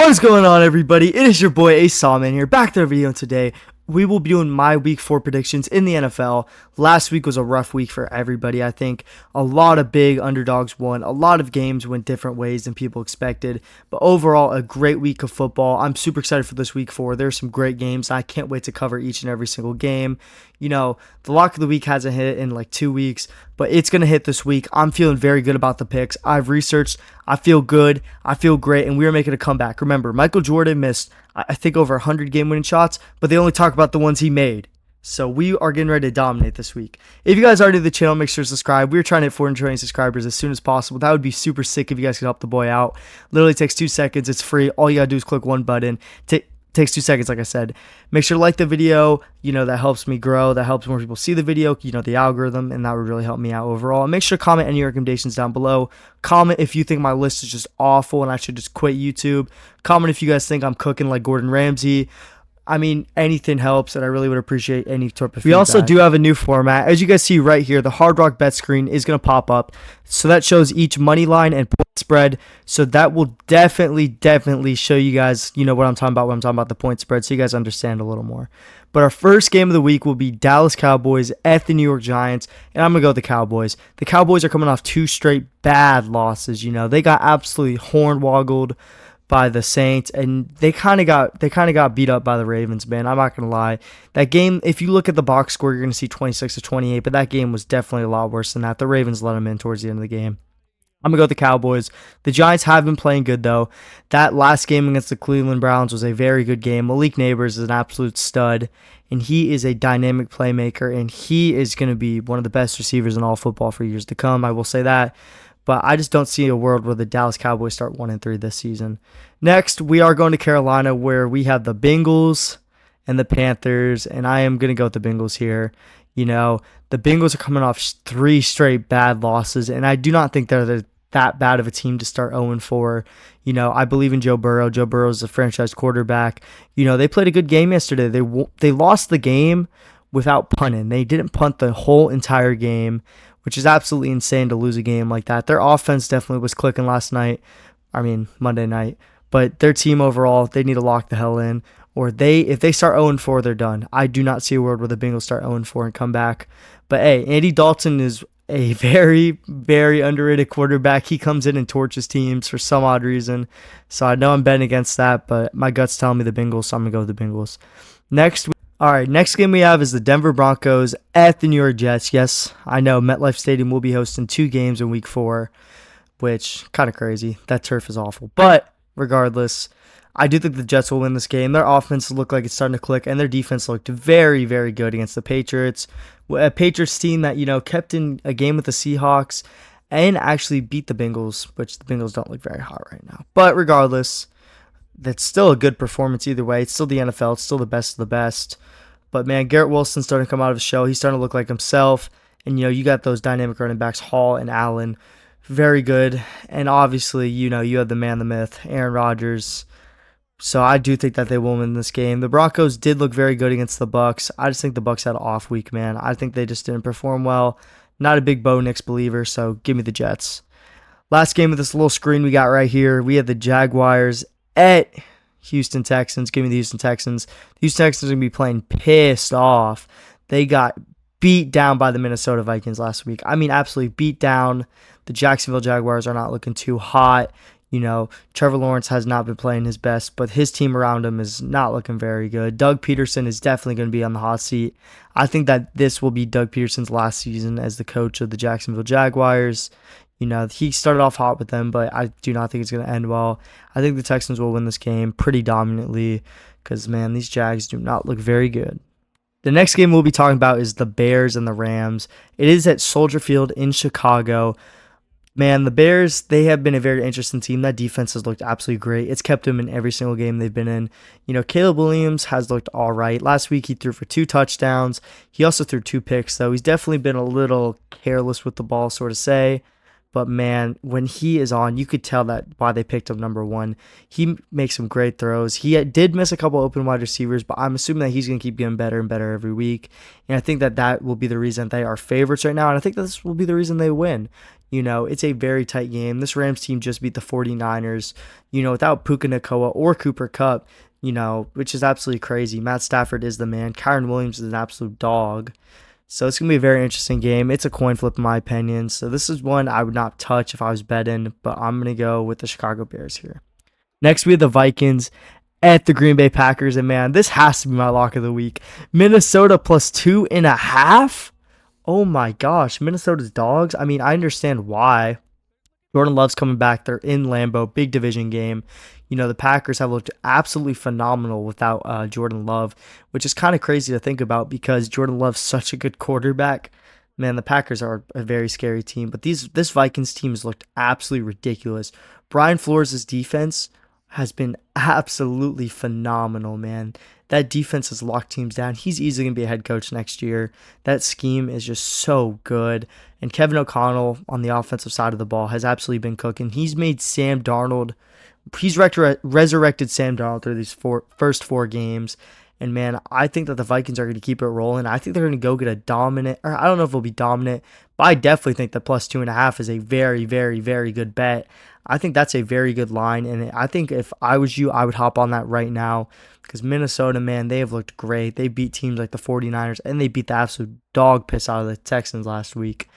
What is going on, everybody? It is your boy Ace Sawman here, back to the video. And today we will be doing my week 4 predictions in the NFL. Last week was a rough week for everybody. I think a lot of big underdogs won. A lot of games went different ways than people expected. But overall, a great week of football. I'm super excited for this week 4. There's some great games. I can't wait to cover each and every single game. You know, the lock of the week hasn't hit in like 2 weeks, but it's going to hit this week. I'm feeling very good about the picks. I've researched. I feel good. I feel great, and we are making a comeback. Remember, Michael Jordan missed, I think, over 100 game-winning shots, but they only talk about the ones he made. So we are getting ready to dominate this week. If you guys are new to the channel, make sure to subscribe. We're trying to hit 420 subscribers as soon as possible. That would be super sick if you guys could help the boy out. Literally takes 2 seconds. It's free. All you got to do is click one button. Takes 2 seconds, like I said. Make sure to like the video. You know, that helps me grow. That helps more people see the video, you know, the algorithm, and that would really help me out overall. And make sure to comment any recommendations down below. Comment if you think my list is just awful and I should just quit YouTube. Comment if you guys think I'm cooking like Gordon Ramsay. I mean, anything helps, and I really would appreciate any type of feedback. We also do have a new format. As you guys see right here, the Hard Rock bet screen is going to pop up. So that shows each money line and point spread. So that will definitely show you guys, you know, what I'm talking about when I'm talking about the point spread, so you guys understand a little more. But our first game of the week will be Dallas Cowboys at the New York Giants, and I'm going to go with the Cowboys. The Cowboys are coming off 2 straight bad losses. You know, they got absolutely horn-woggled by the Saints, and they kind of got beat up by the Ravens, man. I'm not gonna lie. That game, if you look at the box score, you're gonna see 26-28, but that game was definitely a lot worse than that. The Ravens let them in towards the end of the game. I'm gonna go with the Cowboys. The Giants have been playing good though. That last game against the Cleveland Browns was a very good game. Malik Neighbors is an absolute stud, and he is a dynamic playmaker, and he is gonna be one of the best receivers in all football for years to come. I will say that. But I just don't see a world where the Dallas Cowboys start 1-3 this season. Next, we are going to Carolina, where we have the Bengals and the Panthers, and I am going to go with the Bengals here. You know, the Bengals are coming off 3 straight bad losses, and I do not think they're that bad of a team to start 0-4. You know, I believe in Joe Burrow. Joe Burrow is a franchise quarterback. You know, they played a good game yesterday. They lost the game without punting. They didn't punt the whole entire game, which is absolutely insane to lose a game like that. Their offense definitely was clicking Monday night. But their team overall, they need to lock the hell in. Or if they start 0-4, they're done. I do not see a world where the Bengals start 0-4 and come back. But hey, Andy Dalton is a very, very underrated quarterback. He comes in and torches teams for some odd reason. So I know I'm betting against that, but my gut's telling me the Bengals, so I'm going to go with the Bengals. Next game we have is the Denver Broncos at the New York Jets. Yes, I know MetLife Stadium will be hosting 2 games in week 4, which kind of crazy. That turf is awful. But regardless, I do think the Jets will win this game. Their offense looked like it's starting to click, and their defense looked very, very good against the Patriots. A Patriots team that, you know, kept in a game with the Seahawks and actually beat the Bengals, which the Bengals don't look very hot right now. But regardless, that's still a good performance either way. It's still the NFL. It's still the best of the best. But, man, Garrett Wilson's starting to come out of the show. He's starting to look like himself. And, you know, you got those dynamic running backs, Hall and Allen. Very good. And, obviously, you know, you have the man, the myth, Aaron Rodgers. So, I do think that they will win this game. The Broncos did look very good against the Bucs. I just think the Bucs had an off week, man. I think they just didn't perform well. Not a big Bo Nix believer, so give me the Jets. Last game of this little screen we got right here, we have the Jaguars at Houston Texans. Give me the Houston Texans. The Houston Texans are going to be playing pissed off. They got beat down by the Minnesota Vikings last week. I mean, absolutely beat down. The Jacksonville Jaguars are not looking too hot. You know, Trevor Lawrence has not been playing his best, but his team around him is not looking very good. Doug Peterson is definitely going to be on the hot seat. I think that this will be Doug Peterson's last season as the coach of the Jacksonville Jaguars. You know, he started off hot with them, but I do not think it's going to end well. I think the Texans will win this game pretty dominantly because, man, these Jags do not look very good. The next game we'll be talking about is the Bears and the Rams. It is at Soldier Field in Chicago. Man, the Bears, they have been a very interesting team. That defense has looked absolutely great. It's kept them in every single game they've been in. You know, Caleb Williams has looked all right. Last week, he threw for 2 touchdowns. He also threw 2 picks, though. He's definitely been a little careless with the ball, sort of say. But man, when he is on, you could tell that why they picked him number one. He makes some great throws. He did miss a couple open wide receivers, but I'm assuming that he's going to keep getting better and better every week. And I think that that will be the reason they are favorites right now. And I think this will be the reason they win. It's a very tight game. This Rams team just beat the 49ers, without Puka Nacua or Cooper Kupp, which is absolutely crazy. Matt Stafford is the man. Kyron Williams is an absolute dog. So it's going to be a very interesting game. It's a coin flip in my opinion. So this is one I would not touch if I was betting, but I'm going to go with the Chicago Bears here. Next, we have the Vikings at the Green Bay Packers. And man, this has to be my lock of the week. Minnesota plus 2.5. Oh my gosh, Minnesota's dogs. I mean, I understand why. Jordan Love's coming back. They're in Lambeau, big division game. The Packers have looked absolutely phenomenal without Jordan Love, which is kind of crazy to think about because Jordan Love's such a good quarterback. Man, the Packers are a very scary team, but this Vikings team has looked absolutely ridiculous. Brian Flores' defense has been absolutely phenomenal, man. That defense has locked teams down. He's easily going to be a head coach next year. That scheme is just so good. And Kevin O'Connell on the offensive side of the ball has absolutely been cooking. He's made Sam Darnold, he's resurrected Sam Darnold through these first four games. And man, I think that the Vikings are going to keep it rolling. I think they're going to go get a dominant, or I don't know if it'll be dominant, but I definitely think that plus 2.5 is a very, very, very good bet. I think that's a very good line. And I think if I was you, I would hop on that right now because Minnesota, man, they have looked great. They beat teams like the 49ers and they beat the absolute dog piss out of the Texans last week.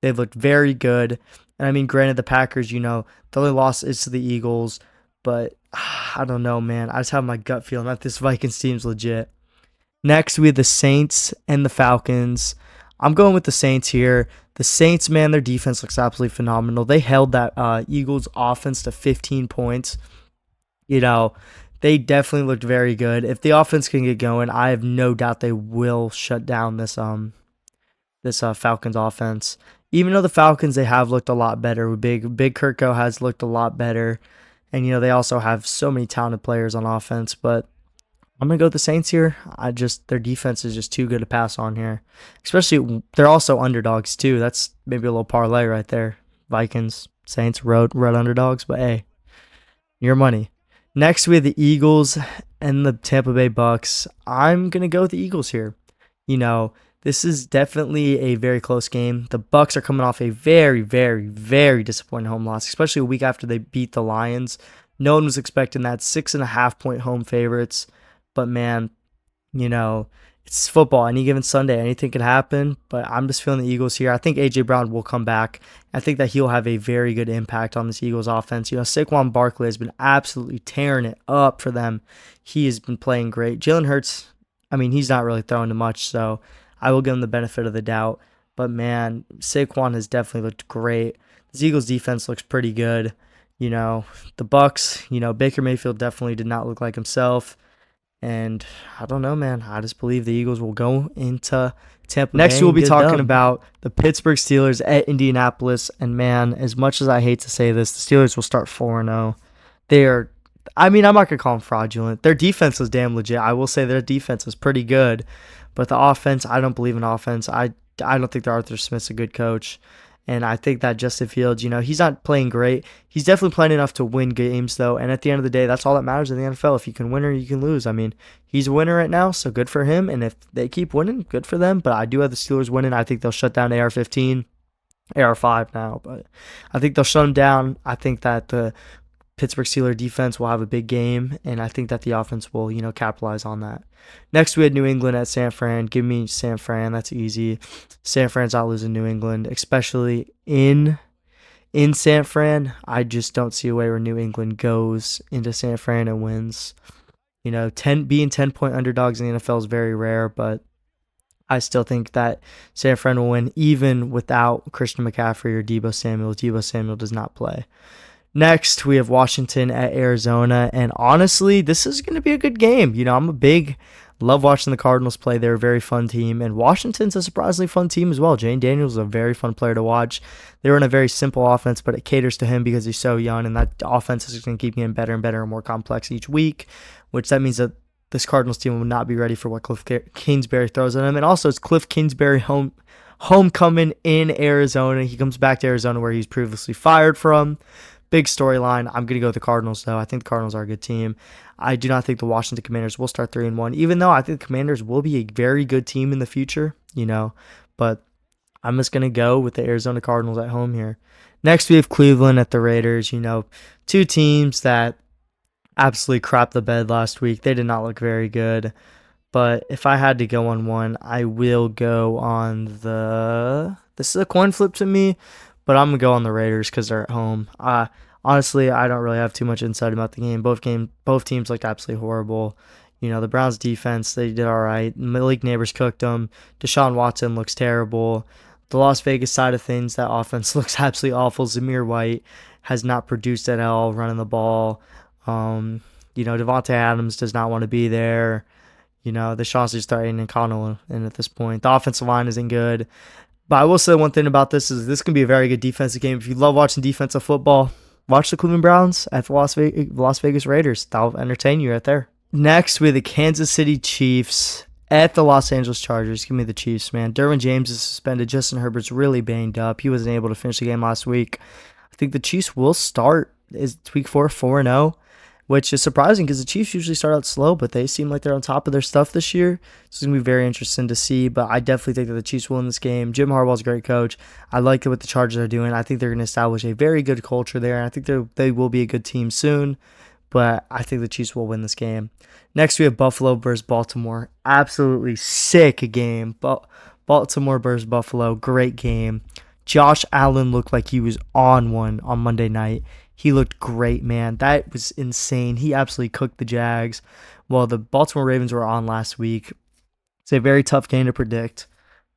They've looked very good. And I mean, granted, the Packers, the only loss is to the Eagles, but I don't know, man. I just have my gut feeling that this Vikings team's legit. Next, we have the Saints and the Falcons. I'm going with the Saints here. The Saints, man, their defense looks absolutely phenomenal. They held that Eagles offense to 15 points. They definitely looked very good. If the offense can get going, I have no doubt they will shut down this Falcons offense. Even though the Falcons, they have looked a lot better. Big Kirko has looked a lot better. And, they also have so many talented players on offense. But I'm going to go with the Saints here. Their defense is just too good to pass on here. Especially, they're also underdogs too. That's maybe a little parlay right there. Vikings, Saints, road underdogs. But hey, your money. Next, we have the Eagles and the Tampa Bay Bucks. I'm going to go with the Eagles here. This is definitely a very close game. The Bucks are coming off a very, very, very disappointing home loss, especially a week after they beat the Lions. No one was expecting that. 6.5-point home favorites. But man, it's football. Any given Sunday, anything can happen. But I'm just feeling the Eagles here. I think A.J. Brown will come back. I think that he'll have a very good impact on this Eagles offense. Saquon Barkley has been absolutely tearing it up for them. He has been playing great. Jalen Hurts, he's not really throwing too much, so I will give him the benefit of the doubt. But man, Saquon has definitely looked great. This Eagles defense looks pretty good. The Bucks, Baker Mayfield definitely did not look like himself. And I don't know, man. I just believe the Eagles will go into Tampa Bay. Next, we'll be talking about the Pittsburgh Steelers at Indianapolis. And man, as much as I hate to say this, the Steelers will start 4-0. I'm not going to call them fraudulent. Their defense is damn legit. I will say their defense is pretty good. But the offense, I don't believe in offense. I don't think that Arthur Smith's a good coach. And I think that Justin Fields, he's not playing great. He's definitely playing enough to win games, though. And at the end of the day, that's all that matters in the NFL. If you can win or you can lose. He's a winner right now, so good for him. And if they keep winning, good for them. But I do have the Steelers winning. I think they'll shut down AR-15, AR-5 now. But I think they'll shut them down. I think that the Pittsburgh Steelers defense will have a big game, and I think that the offense will, capitalize on that. Next, we had New England at San Fran. Give me San Fran. That's easy. San Fran's not losing New England, especially in San Fran. I just don't see a way where New England goes into San Fran and wins. Being 10-point underdogs in the NFL is very rare, but I still think that San Fran will win even without Christian McCaffrey or Deebo Samuel. Deebo Samuel does not play. Next, we have Washington at Arizona, and honestly, this is going to be a good game. Love watching the Cardinals play. They're a very fun team, and Washington's a surprisingly fun team as well. Jane Daniels is a very fun player to watch. They run a very simple offense, but it caters to him because he's so young, and that offense is going to keep getting better and better and more complex each week, which that means that this Cardinals team will not be ready for what Cliff Kingsbury throws at them. And also, it's Cliff Kingsbury homecoming in Arizona. He comes back to Arizona where he's previously fired from. Big storyline. I'm going to go with the Cardinals, though. I think the Cardinals are a good team. I do not think the Washington Commanders will start 3-1, even though I think the Commanders will be a very good team in the future, But I'm just going to go with the Arizona Cardinals at home here. Next, we have Cleveland at the Raiders. Two teams that absolutely crapped the bed last week. They did not look very good. But if I had to go on one, I will go on this is a coin flip to me, but I'm going to go on the Raiders because they're at home. Honestly, I don't really have too much insight about the game. Both teams looked absolutely horrible. The Browns defense, they did all right. Malik Neighbors cooked them. Deshaun Watson looks terrible. The Las Vegas side of things, that offense looks absolutely awful. Zamir White has not produced at all running the ball. Devontae Adams does not want to be there. The shots are starting and Connell in at this point. The offensive line isn't good. But I will say one thing about this is this can be a very good defensive game. If you love watching defensive football, watch the Cleveland Browns at the Las Vegas Raiders. That'll entertain you right there. Next, we have the Kansas City Chiefs at the Los Angeles Chargers. Give me the Chiefs, man. Derwin James is suspended. Justin Herbert's really banged up. He wasn't able to finish the game last week. I think the Chiefs will start week 4-0. Which is surprising because the Chiefs usually start out slow, but they seem like they're on top of their stuff this year. So it's going to be very interesting to see, but I definitely think that the Chiefs will win this game. Jim Harbaugh's a great coach. I like what the Chargers are doing. I think they're going to establish a very good culture there, and I think they will be a good team soon, but I think the Chiefs will win this game. Next, we have Buffalo versus Baltimore. Absolutely sick game. Baltimore versus Buffalo, great game. Josh Allen looked like he was on one on Monday night. He looked great, man. That was insane. He absolutely cooked the Jags. Well, the Baltimore Ravens were on last week. It's a very tough game to predict.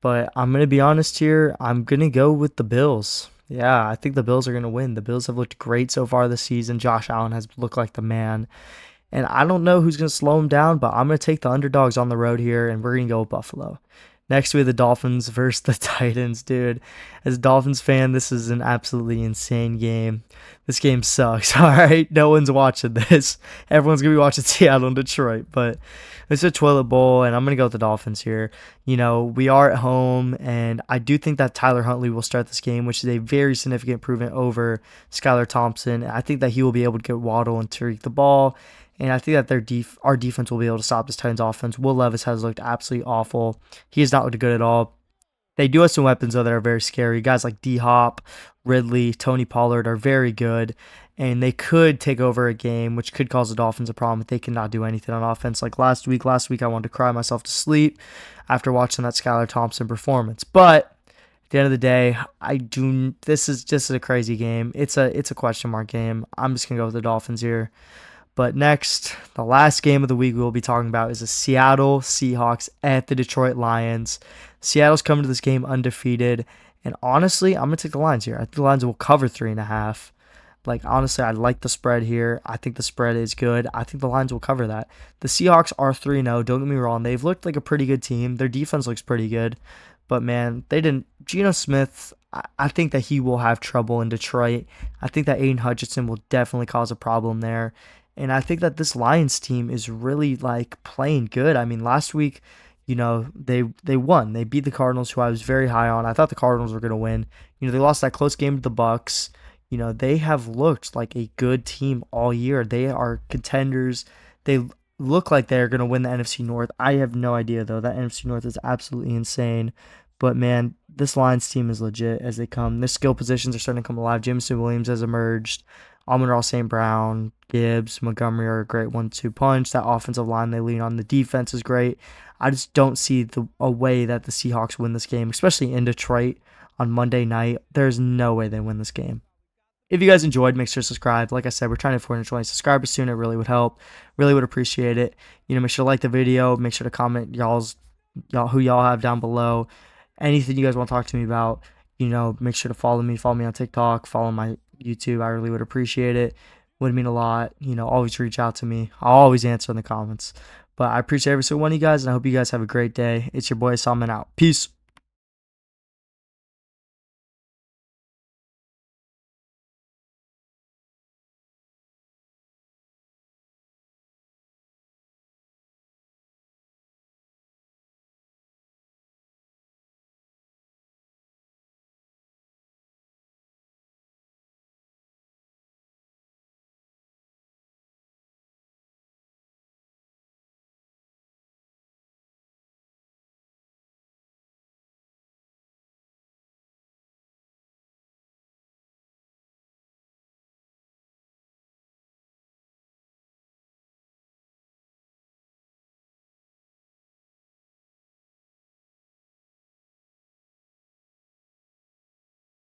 But I'm going to be honest here. I'm going to go with the Bills. Yeah, I think the Bills are going to win. The Bills have looked great so far this season. Josh Allen has looked like the man. And I don't know who's going to slow him down, but I'm going to take the underdogs on the road here, and we're going to go with Buffalo. Next, we have the Dolphins versus the Titans, dude. As a Dolphins fan, this is an absolutely insane game. This game sucks, all right? No one's watching this. Everyone's going to be watching Seattle and Detroit, but it's a toilet bowl, and I'm going to go with the Dolphins here. We are at home, and I do think that Tyler Huntley will start this game, which is a very significant improvement over Skylar Thompson. I think that he will be able to get Waddle and Tariq the ball. And I think that our defense will be able to stop this Titans offense. Will Levis has looked absolutely awful. He has not looked good at all. They do have some weapons, though, that are very scary. Guys like D-Hop, Ridley, Tony Pollard are very good. And they could take over a game, which could cause the Dolphins a problem if they cannot do anything on offense. Like last week, I wanted to cry myself to sleep after watching that Skylar Thompson performance. But at the end of the day, this is just a crazy game. It's a question mark game. I'm just going to go with the Dolphins here. But next, the last game of the week we'll be talking about is the Seattle Seahawks at the Detroit Lions. Seattle's coming to this game undefeated. And honestly, I'm going to take the Lions here. I think the Lions will cover 3.5. Honestly, I like the spread here. I think the spread is good. I think the Lions will cover that. The Seahawks are 3-0. Don't get me wrong. They've looked like a pretty good team. Their defense looks pretty good. But, man, they didn't. Geno Smith, I think that he will have trouble in Detroit. I think that Aiden Hutchinson will definitely cause a problem there. And I think that this Lions team is really playing good. I mean, last week, they won. They beat the Cardinals, who I was very high on. I thought the Cardinals were going to win. They lost that close game to the Bucs. They have looked like a good team all year. They are contenders. They look like they're going to win the NFC North. I have no idea, though. That NFC North is absolutely insane. But, man, this Lions team is legit as they come. Their skill positions are starting to come alive. Jameson Williams has emerged. Amon-Ra St. Brown, Gibbs, Montgomery are a great 1-2 punch. That offensive line they lean on. The defense is great. I just don't see a way that the Seahawks win this game, especially in Detroit on Monday night. There's no way they win this game. If you guys enjoyed, make sure to subscribe. Like I said, we're trying to hit 420 subscribers soon. It really would help. Really would appreciate it. Make sure to like the video. Make sure to comment who y'all have down below. Anything you guys want to talk to me about, make sure to follow me. Follow me on TikTok. Follow my YouTube. I really would appreciate it. Would mean a lot. Always reach out to me. I'll always answer in the comments. But I appreciate every single one of you guys, and I hope you guys have a great day. It's your boy Salman out. Peace.